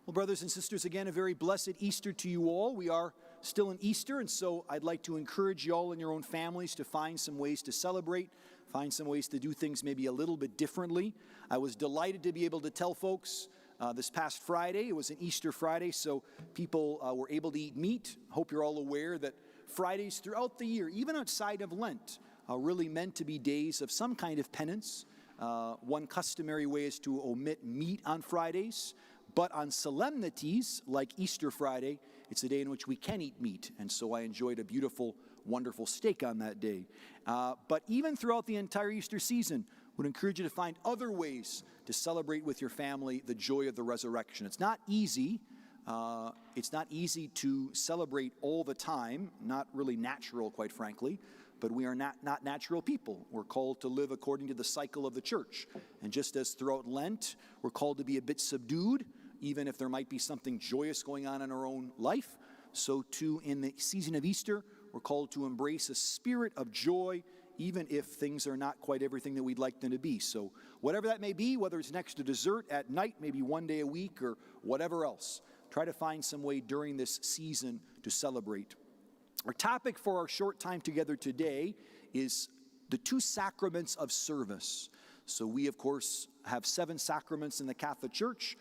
Well, brothers and sisters, again, a very blessed Easter to you all. We are still in Easter, and so I'd like to encourage you all in your own families to find some ways to celebrate, find some ways to do things maybe a little bit differently. I was delighted to be able to tell folks this past Friday, it was an Easter Friday, so people were able to eat meat. Hope you're all aware that Fridays throughout the year, even outside of Lent, are really meant to be days of some kind of penance. One customary way is to omit meat on Fridays. But on solemnities, like Easter Friday, it's a day in which we can eat meat. And so I enjoyed a beautiful, wonderful steak on that day. But even throughout the entire Easter season, I would encourage you to find other ways to celebrate with your family the joy of the resurrection. It's not easy. It's not easy to celebrate all the time, not really natural, quite frankly. But we are not natural people. We're called to live according to the cycle of the church. And just as throughout Lent, we're called to be a bit subdued, even if there might be something joyous going on in our own life, so too in the season of Easter, we're called to embrace a spirit of joy, even if things are not quite everything that we'd like them to be. So whatever that may be, whether it's next to dessert, at night, maybe one day a week, or whatever else, try to find some way during this season to celebrate. Our topic for our short time together today is the two sacraments of service. So we, of course, have 7 sacraments in the Catholic Church: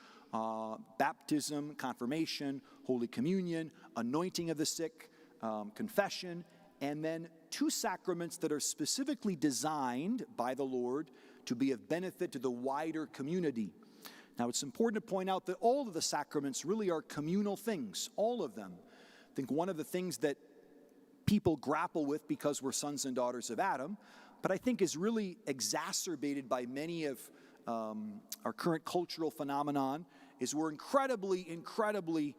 baptism, confirmation, Holy Communion, anointing of the sick, confession, and then 2 sacraments that are specifically designed by the Lord to be of benefit to the wider community. Now, it's important to point out that all of the sacraments really are communal things, all of them. I think one of the things that people grapple with because we're sons and daughters of Adam, but I think is really exacerbated by many of our current cultural phenomenon, is we're incredibly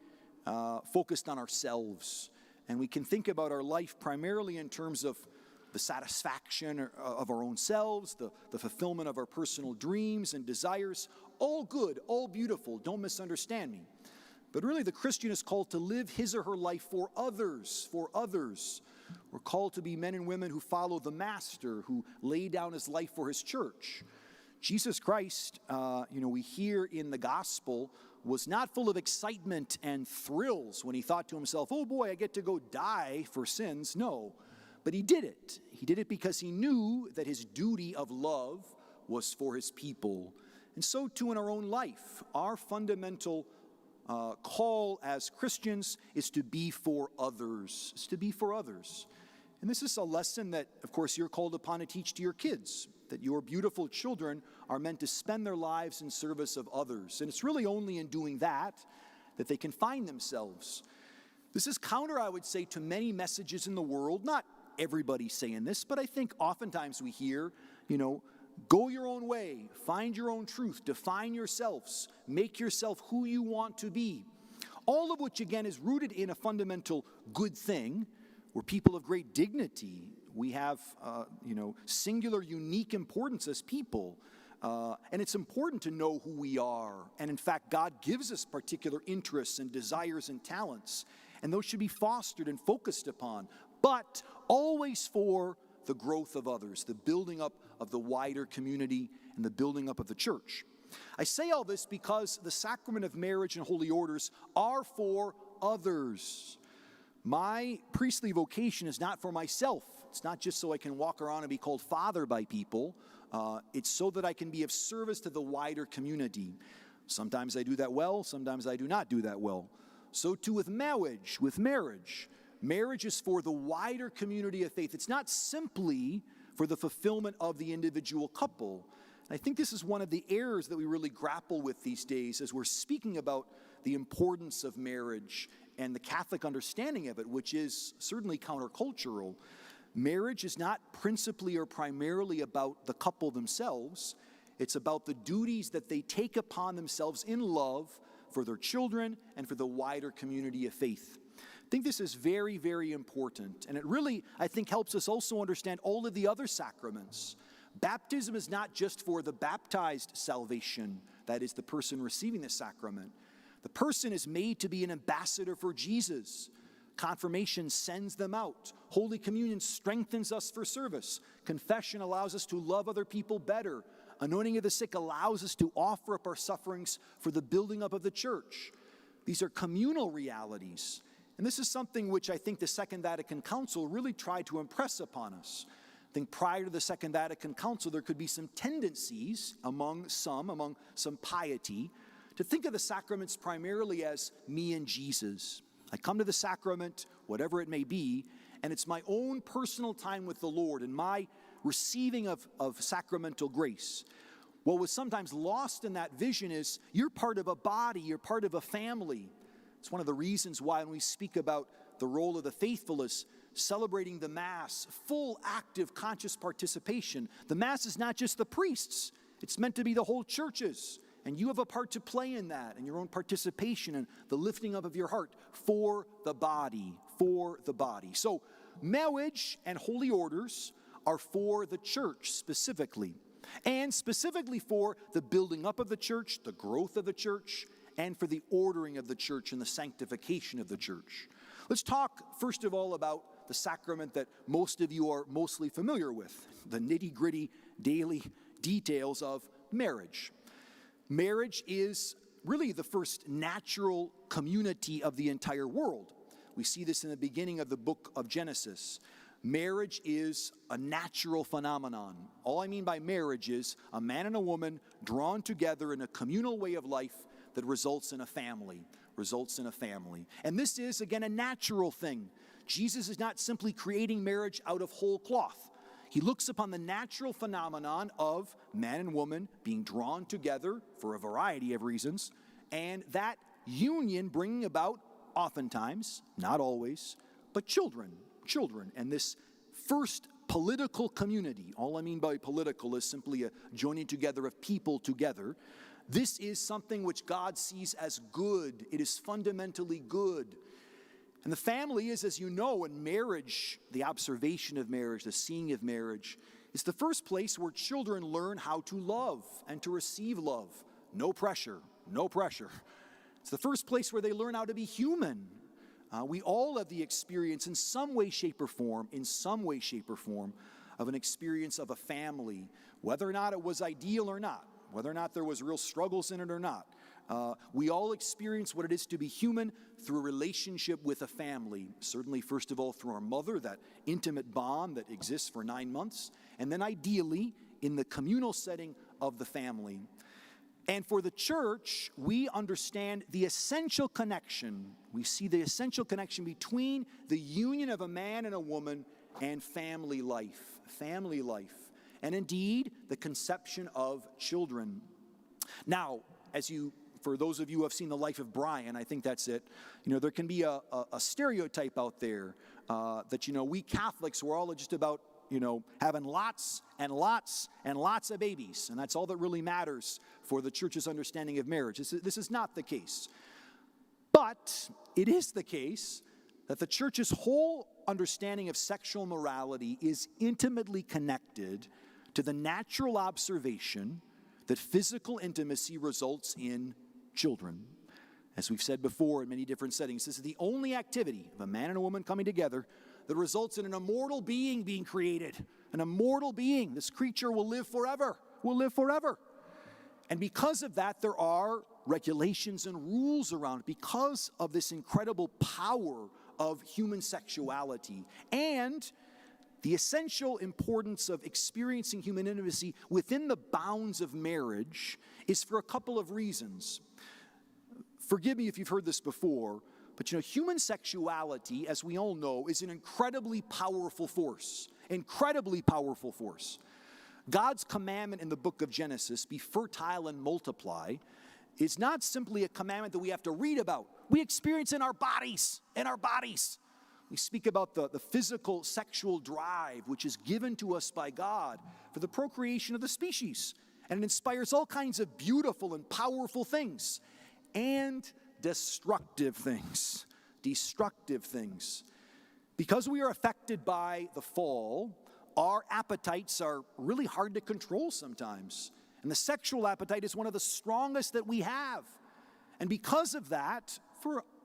focused on ourselves. And we can think about our life primarily in terms of the satisfaction of our own selves, the fulfillment of our personal dreams and desires. All good, all beautiful, don't misunderstand me. But really the Christian is called to live his or her life for others, for others. We're called to be men and women who follow the Master, who lay down his life for his church. Jesus Christ, we hear in the gospel, was not full of excitement and thrills when he thought to himself, oh boy, I get to go die for sins. No, but he did it. He did it because he knew that his duty of love was for his people. And so too in our own life, our fundamental call as Christians is to be for others. It's to be for others. And this is a lesson that, of course, you're called upon to teach to your kids, that your beautiful children are meant to spend their lives in service of others. And it's really only in doing that that they can find themselves. This is counter, I would say, to many messages in the world. Not everybody saying this, but I think oftentimes we hear, go your own way, find your own truth, define yourselves, make yourself who you want to be. All of which, again, is rooted in a fundamental good thing. We're people of great dignity. We have, singular, unique importance as people. And it's important to know who we are. And in fact, God gives us particular interests and desires and talents. And those should be fostered and focused upon. But always for the growth of others, the building up of the wider community and the building up of the church. I say all this because the sacrament of marriage and holy orders are for others. My priestly vocation is not for myself. It's not just so I can walk around and be called father by people. It's so that I can be of service to the wider community. Sometimes I do that well, sometimes I do not do that well. So too with marriage. Marriage is for the wider community of faith. It's not simply for the fulfillment of the individual couple. And I think this is one of the errors that we really grapple with these days as we're speaking about the importance of marriage and the Catholic understanding of it, which is certainly countercultural. Marriage is not principally or primarily about the couple themselves. It's about the duties that they take upon themselves in love for their children and for the wider community of faith. I think this is very, very important. And it really, I think, helps us also understand all of the other sacraments. Baptism is not just for the baptized salvation, that is, the person receiving the sacrament. The person is made to be an ambassador for Jesus. Confirmation sends them out. Holy Communion strengthens us for service. Confession allows us to love other people better. Anointing of the sick allows us to offer up our sufferings for the building up of the church. These are communal realities. And this is something which I think the Second Vatican Council really tried to impress upon us. I think prior to the Second Vatican Council, there could be some tendencies among some piety, to think of the sacraments primarily as me and Jesus. I come to the sacrament, whatever it may be, and it's my own personal time with the Lord and my receiving of sacramental grace. What was sometimes lost in that vision is you're part of a body, you're part of a family. It's one of the reasons why when we speak about the role of the faithful as celebrating the Mass, full, active, conscious participation. The Mass is not just the priests. It's meant to be the whole churches. And you have a part to play in that, and your own participation and the lifting up of your heart for the body, for the body. So marriage and holy orders are for the church specifically, and specifically for the building up of the church, the growth of the church, and for the ordering of the church and the sanctification of the church. Let's talk, first of all, about the sacrament that most of you are mostly familiar with, the nitty-gritty daily details of marriage. Marriage is really the first natural community of the entire world. We see this in the beginning of the book of Genesis. Marriage is a natural phenomenon. All I mean by marriage is a man and a woman drawn together in a communal way of life that results in a family, And this is, again, a natural thing. Jesus is not simply creating marriage out of whole cloth. He looks upon the natural phenomenon of man and woman being drawn together for a variety of reasons, and that union bringing about, oftentimes, not always, but children. And this first political community, all I mean by political is simply a joining together of people together. This is something which God sees as good. It is fundamentally good. And the family is, as you know, in marriage, the observation of marriage, the seeing of marriage, is the first place where children learn how to love and to receive love. No pressure. It's the first place where they learn how to be human. We all have the experience in some way, shape, or form, of an experience of a family, whether or not it was ideal or not, whether or not there was real struggles in it or not. We all experience what it is to be human through a relationship with a family. Certainly, first of all, through our mother, that intimate bond that exists for 9 months, and then ideally in the communal setting of the family. And for the church, we understand the essential connection. We see the essential connection between the union of a man and a woman and family life. And indeed, the conception of children. Now, for those of you who have seen the life of Brian, I think that's it. There can be a stereotype out there that, we Catholics, we're all just about, having lots and lots and lots of babies. And that's all that really matters for the church's understanding of marriage. This is not the case. But it is the case that the church's whole understanding of sexual morality is intimately connected to the natural observation that physical intimacy results in children. As we've said before in many different settings, this is the only activity of a man and a woman coming together that results in an immortal being being created. An immortal being. This creature will live forever. And because of that, there are regulations and rules around it because of this incredible power of human sexuality and the essential importance of experiencing human intimacy within the bounds of marriage is for a couple of reasons. Forgive me if you've heard this before, but human sexuality, as we all know, is an incredibly powerful force. God's commandment in the book of Genesis, be fertile and multiply, is not simply a commandment that we have to read about. We experience in our bodies. We speak about the physical sexual drive which is given to us by God for the procreation of the species. And it inspires all kinds of beautiful and powerful things and destructive things. Because we are affected by the fall, our appetites are really hard to control sometimes. And the sexual appetite is one of the strongest that we have. And because of that,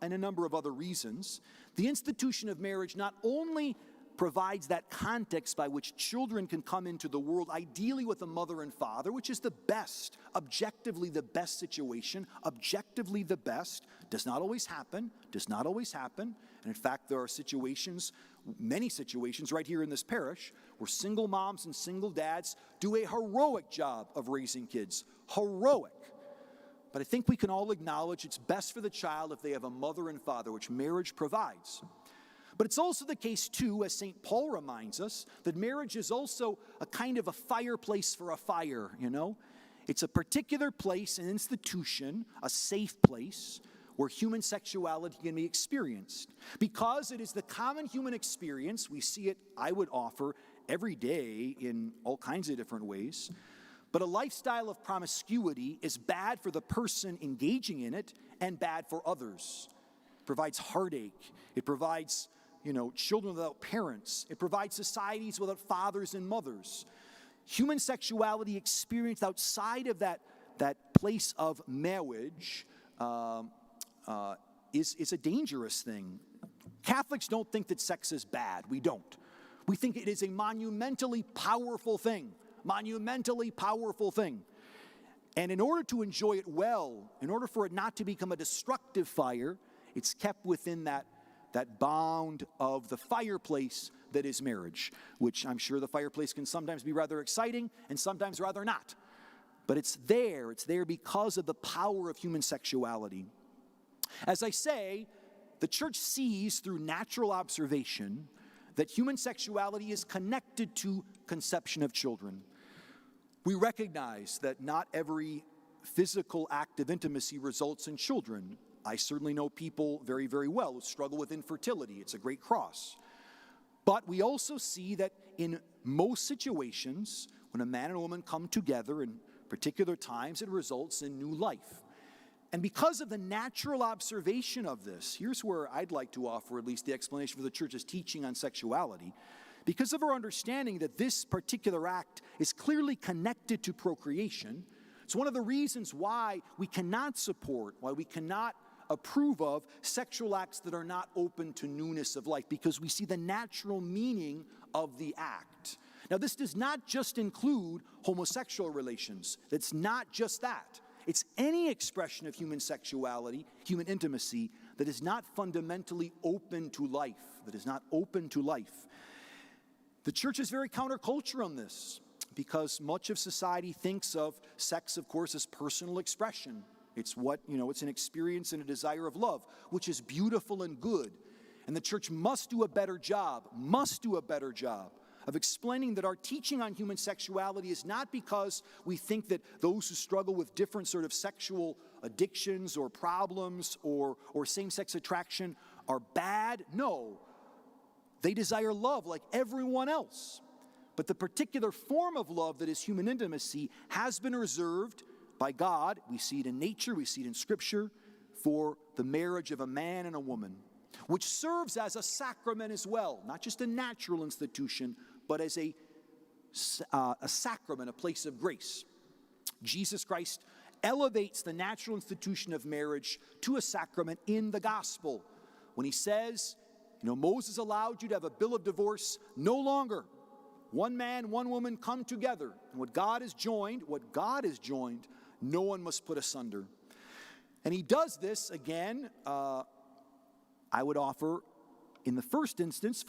and a number of other reasons, the institution of marriage not only provides that context by which children can come into the world, ideally with a mother and father, which is the best, objectively the best situation, objectively the best. Does not always happen. And in fact, there are situations, many situations right here in this parish, where single moms and single dads do a heroic job of raising kids. Heroic. But I think we can all acknowledge it's best for the child if they have a mother and father, which marriage provides. But it's also the case, too, as St. Paul reminds us, that marriage is also a kind of a fireplace for a fire, you know? It's a particular place, an institution, a safe place where human sexuality can be experienced. Because it is the common human experience, we see it, I would offer, every day in all kinds of different ways. But a lifestyle of promiscuity is bad for the person engaging in it and bad for others. It provides heartache. It provides children without parents. It provides societies without fathers and mothers. Human sexuality experienced outside of that place of marriage is a dangerous thing. Catholics don't think that sex is bad. We don't. We think it is a monumentally powerful thing. And in order to enjoy it well, in order for it not to become a destructive fire, it's kept within that bound of the fireplace that is marriage, which I'm sure the fireplace can sometimes be rather exciting and sometimes rather not. But it's there because of the power of human sexuality. As I say, the church sees through natural observation that human sexuality is connected to conception of children. We recognize that not every physical act of intimacy results in children. I certainly know people very, very well who struggle with infertility. It's a great cross. But we also see that in most situations, when a man and a woman come together in particular times, it results in new life. And because of the natural observation of this, here's where I'd like to offer at least the explanation for the church's teaching on sexuality. Because of our understanding that this particular act is clearly connected to procreation, it's one of the reasons why we cannot support, why we cannot approve of sexual acts that are not open to newness of life, because we see the natural meaning of the act. Now, this does not just include homosexual relations. It's not just that. It's any expression of human sexuality, human intimacy, that is not fundamentally open to life, The church is very counterculture on this, because much of society thinks of sex, of course, as personal expression. It's it's an experience and a desire of love, which is beautiful and good. And the church must do a better job of explaining that our teaching on human sexuality is not because we think that those who struggle with different sort of sexual addictions or problems or same-sex attraction are bad. No. They desire love like everyone else. But the particular form of love that is human intimacy has been reserved by God. We see it in nature, we see it in Scripture, for the marriage of a man and a woman, which serves as a sacrament as well, not just a natural institution, but as a sacrament, a place of grace. Jesus Christ elevates the natural institution of marriage to a sacrament in the gospel when he says, Moses allowed you to have a bill of divorce. No longer. One man, one woman come together. And what God has joined, no one must put asunder. And he does this, again, I would offer, in the first instance,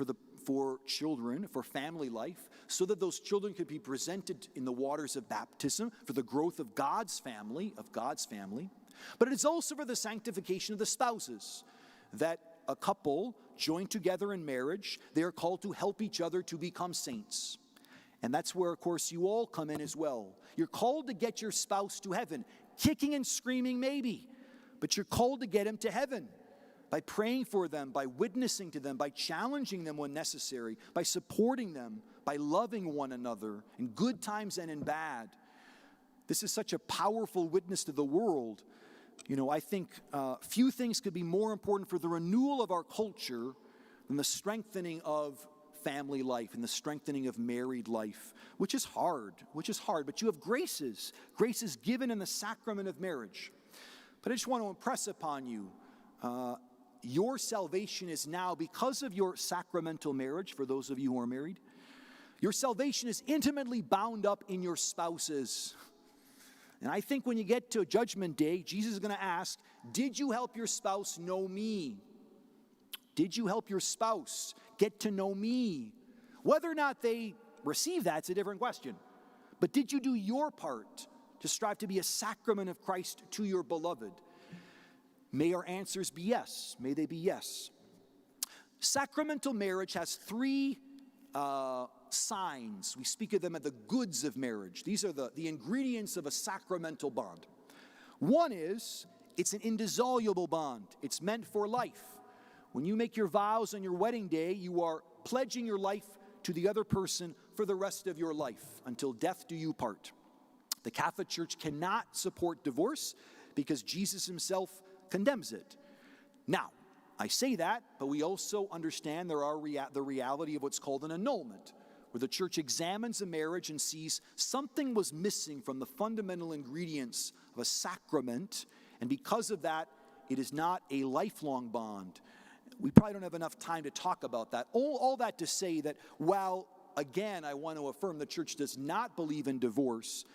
for children, for family life, so that those children could be presented in the waters of baptism for the growth of God's family. But it is also for the sanctification of the spouses, that a couple joined together in marriage, they are called to help each other to become saints. And that's where, of course, you all come in as well. You're called to get your spouse to heaven, kicking and screaming maybe, but you're called to get him to heaven by praying for them, by witnessing to them, by challenging them when necessary, by supporting them, by loving one another in good times and in bad. This is such a powerful witness to the world. I think few things could be more important for the renewal of our culture than the strengthening of family life and the strengthening of married life, which is hard, but you have graces given in the sacrament of marriage. But I just want to impress upon you, your salvation is now, because of your sacramental marriage, for those of you who are married, your salvation is intimately bound up in your spouse's. And I think when you get to Judgment Day, Jesus is going to ask, did you help your spouse know me? Did you help your spouse get to know me? Whether or not they receive that's a different question. But did you do your part to strive to be a sacrament of Christ to your beloved? May our answers be yes. May they be yes. Sacramental marriage has three signs. We speak of them as the goods of marriage. These are the ingredients of a sacramental bond. One is, it's an indissoluble bond. It's meant for life. When you make your vows on your wedding day, you are pledging your life to the other person for the rest of your life, until death do you part. The Catholic Church cannot support divorce because Jesus himself condemns it. Now, I say that, but we also understand there are the reality of what's called an annulment, where the church examines a marriage and sees something was missing from the fundamental ingredients of a sacrament, and because of that, it is not a lifelong bond. We probably don't have enough time to talk about that. All that to say that while, again, I want to affirm the church does not believe in divorce,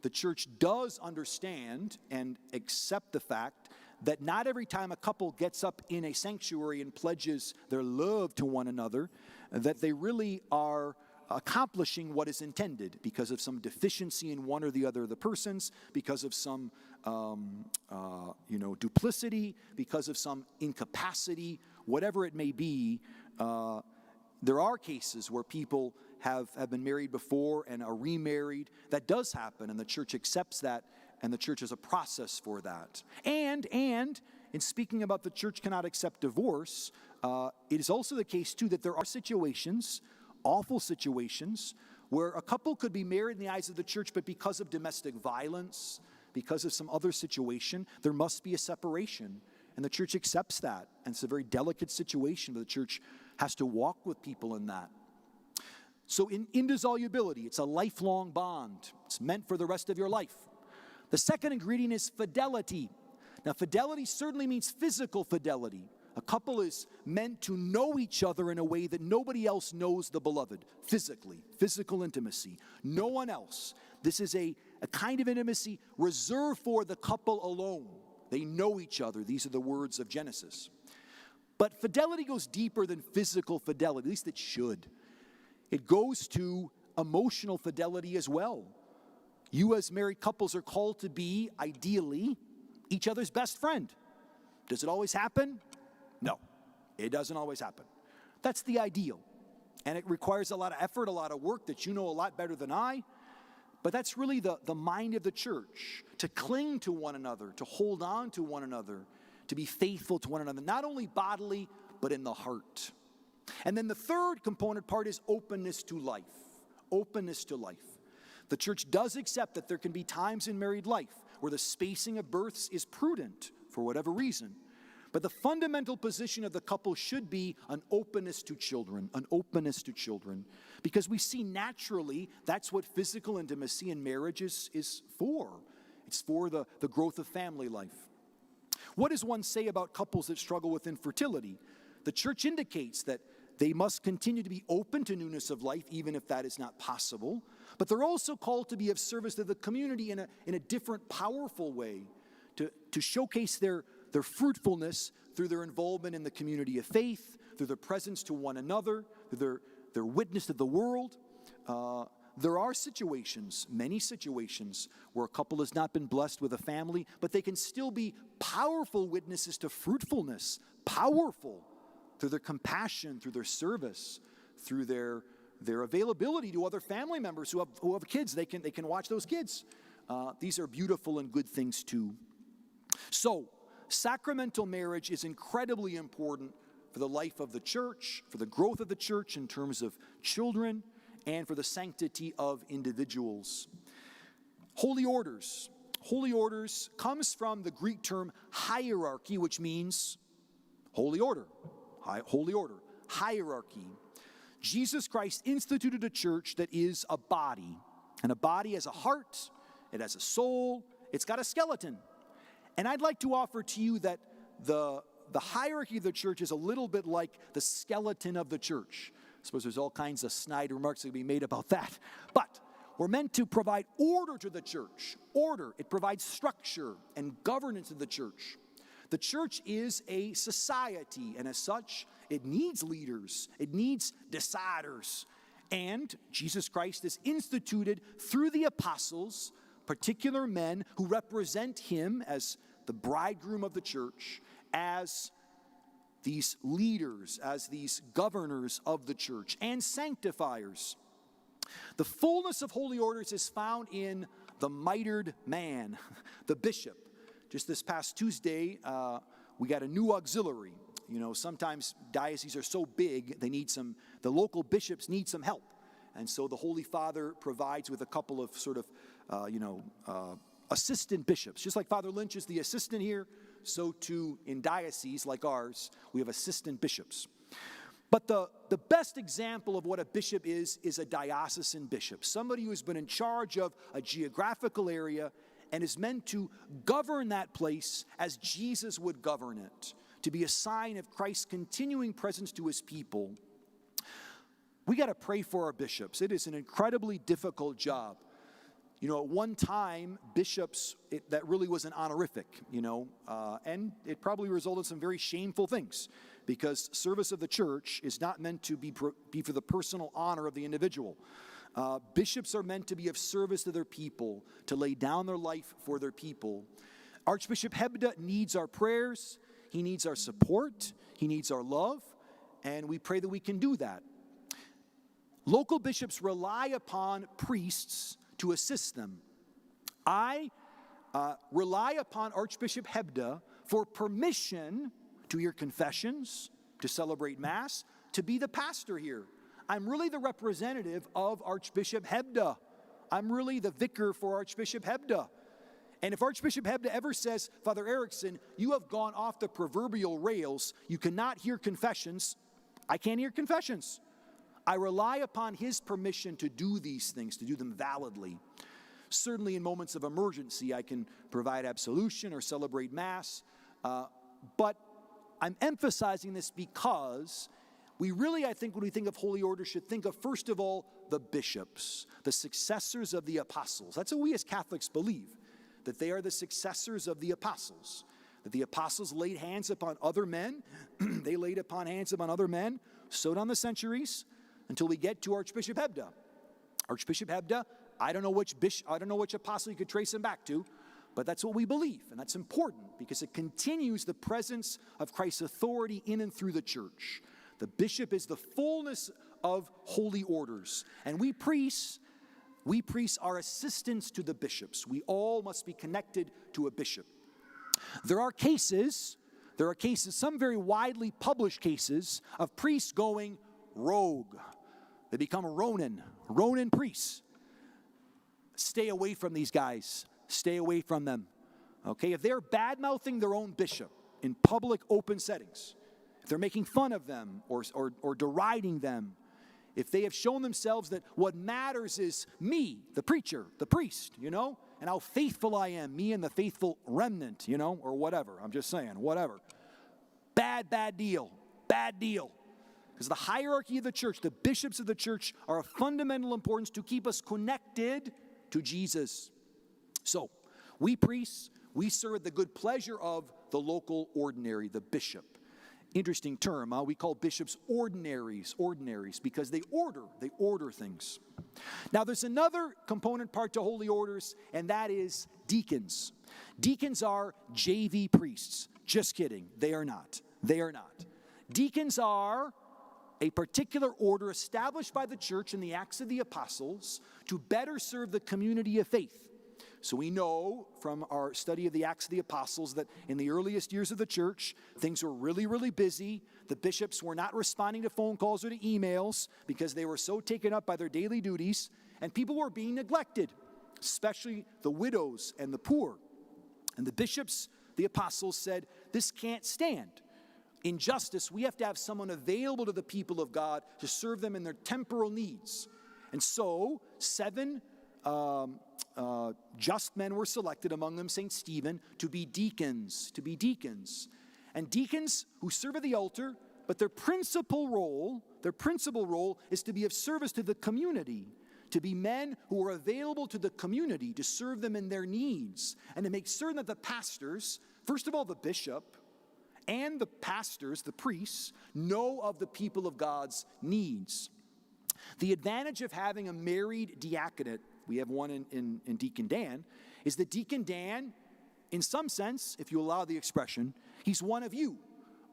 the church does understand and accept the fact that not every time a couple gets up in a sanctuary and pledges their love to one another, that they really are accomplishing what is intended because of some deficiency in one or the other of the persons, because of some duplicity, because of some incapacity, whatever it may be. There are cases where people have been married before and are remarried. That does happen, and the church accepts that, and the church has a process for that. And in speaking about the church cannot accept divorce, it is also the case, too, that there are situations, awful situations, where a couple could be married in the eyes of the church, but because of domestic violence, because of some other situation, there must be a separation. And the church accepts that. And it's a very delicate situation, but the church has to walk with people in that. So in indissolubility, it's a lifelong bond. It's meant for the rest of your life. The second ingredient is fidelity. Now, fidelity certainly means physical fidelity. A couple is meant to know each other in a way that nobody else knows the beloved, physically, physical intimacy. No one else. This is a kind of intimacy reserved for the couple alone. They know each other. These are the words of Genesis. But fidelity goes deeper than physical fidelity, at least it should. It goes to emotional fidelity as well. You as married couples are called to be, ideally, each other's best friend. Does it always happen? No, it doesn't always happen. That's the ideal. And it requires a lot of effort, a lot of work that you know a lot better than I. But that's really the mind of the church, to cling to one another, to hold on to one another, to be faithful to one another, not only bodily, but in the heart. And then the third component part is openness to life. Openness to life. The church does accept that there can be times in married life where the spacing of births is prudent for whatever reason. But the fundamental position of the couple should be an openness to children, an openness to children. Because we see naturally that's what physical intimacy in marriage is for. It's for the growth of family life. What does one say about couples that struggle with infertility? The church indicates that they must continue to be open to newness of life, even if that is not possible. But they're also called to be of service to the community in a different, powerful way, to showcase their fruitfulness through their involvement in the community of faith, through their presence to one another, through their witness to the world. There are situations, many situations, where a couple has not been blessed with a family, but they can still be powerful witnesses to fruitfulness, powerful through their compassion, through their service, through their availability to other family members who have kids. They can watch those kids. These are beautiful and good things too. So, sacramental marriage is incredibly important for the life of the church, for the growth of the church in terms of children, and for the sanctity of individuals. Holy orders. Holy orders comes from the Greek term hierarchy, which means holy order. Holy order. Hierarchy. Jesus Christ instituted a church that is a body. And a body has a heart, it has a soul, it's got a skeleton. And I'd like to offer to you that the hierarchy of the church is a little bit like the skeleton of the church. I suppose there's all kinds of snide remarks that can be made about that. But we're meant to provide order to the church. Order. It provides structure and governance of the church. The church is a society, and as such, it needs leaders. It needs deciders. And Jesus Christ has instituted through the apostles particular men who represent him as the bridegroom of the church, as these leaders, as these governors of the church, and sanctifiers. The fullness of holy orders is found in the mitred man, the bishop. Just this past Tuesday, we got a new auxiliary. You know, sometimes dioceses are so big, the local bishops need some help. And so the Holy Father provides with a couple of sort of, assistant bishops. Just like Father Lynch is the assistant here, so too in dioceses like ours, we have assistant bishops. But the best example of what a bishop is a diocesan bishop. Somebody who has been in charge of a geographical area and is meant to govern that place as Jesus would govern it, to be a sign of Christ's continuing presence to his people. We got to pray for our bishops. It is an incredibly difficult job. You know, at one time, bishops, that really was an honorific, and it probably resulted in some very shameful things, because service of the church is not meant to be for the personal honor of the individual. Bishops are meant to be of service to their people, to lay down their life for their people. Archbishop Hebda needs our prayers, he needs our support, he needs our love, and we pray that we can do that. Local bishops rely upon priests to assist them. I rely upon Archbishop Hebda for permission to hear confessions, to celebrate Mass, to be the pastor here. I'm really the representative of Archbishop Hebda. I'm really the vicar for Archbishop Hebda. And if Archbishop Hebda ever says, Father Erickson, you have gone off the proverbial rails, you cannot hear confessions, I can't hear confessions. I rely upon his permission to do these things, to do them validly. Certainly in moments of emergency, I can provide absolution or celebrate Mass. But I'm emphasizing this because we really, I think, when we think of holy order, should think of, first of all, the bishops, the successors of the apostles. That's what we as Catholics believe, that they are the successors of the apostles, that the apostles laid hands upon other men, they laid upon hands upon other men, so down the centuries, until we get to Archbishop Hebda. Archbishop Hebda, I don't know which apostle you could trace him back to, but that's what we believe, and that's important because it continues the presence of Christ's authority in and through the church. The bishop is the fullness of holy orders, and we priests are assistants to the bishops. We all must be connected to a bishop. There are cases, some very widely published cases, of priests going rogue. They become Ronin priests. Stay away from these guys. Stay away from them. Okay, if they're bad-mouthing their own bishop in public, open settings, if they're making fun of them or deriding them, if they have shown themselves that what matters is me, the preacher, the priest, and how faithful I am, me and the faithful remnant, or whatever. I'm just saying, whatever. Bad deal. Because the hierarchy of the church, the bishops of the church, are of fundamental importance to keep us connected to Jesus. So, we priests, we serve the good pleasure of the local ordinary, the bishop. Interesting term, we call bishops ordinaries, because they order things. Now, there's another component part to holy orders, and that is deacons. Deacons are JV priests. Just kidding, they are not. Deacons are a particular order established by the church in the Acts of the Apostles to better serve the community of faith. So we know from our study of the Acts of the Apostles that in the earliest years of the church, things were really, really busy. The bishops were not responding to phone calls or to emails because they were so taken up by their daily duties, and people were being neglected, especially the widows and the poor. And the bishops, the apostles, said, this can't stand. In justice, we have to have someone available to the people of God to serve them in their temporal needs. And so, 7 just men were selected, among them St. Stephen, to be deacons. and deacons who serve at the altar, but their principal role is to be of service to the community, to be men who are available to the community, to serve them in their needs, and to make certain that the pastors, first of all the bishop, and the pastors, the priests, know of the people of God's needs. The advantage of having a married diaconate, we have one in Deacon Dan, is that Deacon Dan, in some sense, if you allow the expression, he's one of you.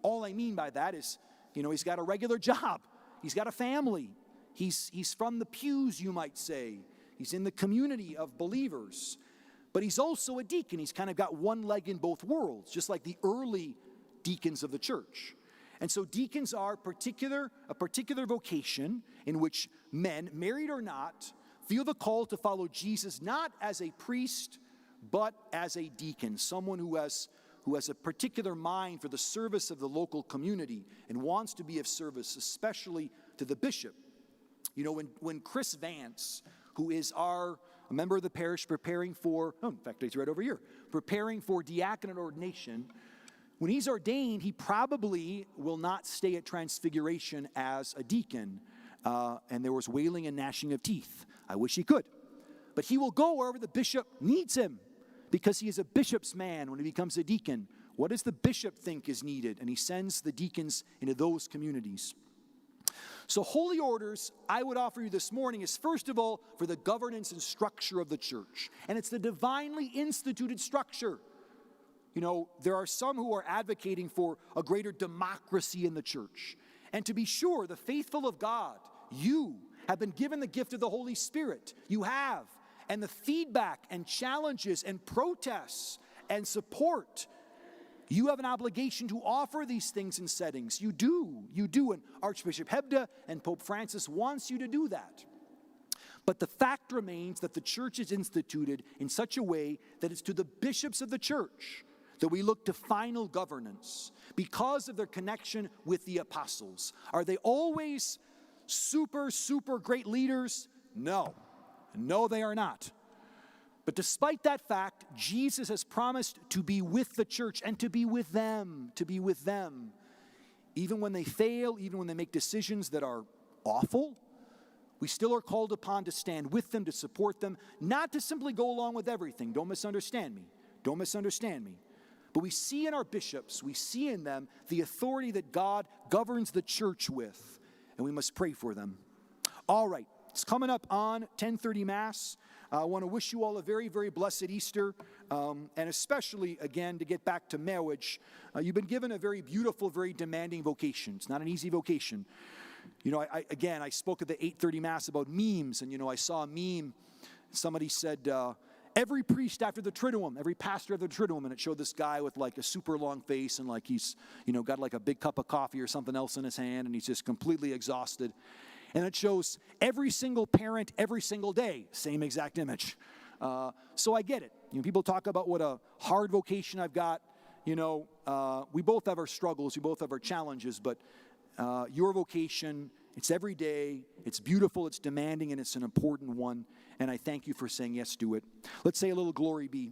All I mean by that is, he's got a regular job. He's got a family. He's from the pews, you might say. He's in the community of believers. But he's also a deacon. He's kind of got one leg in both worlds, just like the early deacons of the church. And so deacons are a particular vocation in which men, married or not, feel the call to follow Jesus not as a priest, but as a deacon, someone who has a particular mind for the service of the local community and wants to be of service, especially to the bishop. When Chris Vance, who is a member of the parish preparing for diaconate ordination, when he's ordained, he probably will not stay at Transfiguration as a deacon. And there was wailing and gnashing of teeth. I wish he could. But he will go wherever the bishop needs him, because he is a bishop's man when he becomes a deacon. What does the bishop think is needed? And he sends the deacons into those communities. So holy orders, I would offer you this morning, is first of all for the governance and structure of the church. And it's the divinely instituted structure. There are some who are advocating for a greater democracy in the church. And to be sure, the faithful of God, you have been given the gift of the Holy Spirit. You have. And the feedback and challenges and protests and support, you have an obligation to offer these things in settings. You do. And Archbishop Hebda and Pope Francis wants you to do that. But the fact remains that the church is instituted in such a way that it's to the bishops of the church that we look to final governance because of their connection with the apostles. Are they always super great leaders? No, they are not. But despite that fact, Jesus has promised to be with the church and to be with them, Even when they fail, even when they make decisions that are awful, we still are called upon to stand with them, to support them, not to simply go along with everything. Don't misunderstand me. But we see in our bishops, we see in them the authority that God governs the church with, and we must pray for them. All right, it's coming up on 10:30 Mass. I want to wish you all a very, very blessed Easter, and especially, again, to get back to marriage. You've been given a very beautiful, very demanding vocation. It's not an easy vocation. I spoke at the 8:30 Mass about memes, and, I saw a meme. Somebody said, every priest after the Triduum, every pastor after the Triduum, and it showed this guy with like a super long face and like he's, got like a big cup of coffee or something else in his hand, and he's just completely exhausted. And it shows every single parent every single day, same exact image. So I get it. People talk about what a hard vocation I've got. We both have our struggles, we both have our challenges, but your vocation, it's every day, it's beautiful, it's demanding, and it's an important one. And I thank you for saying yes to it. Let's say a little glory be.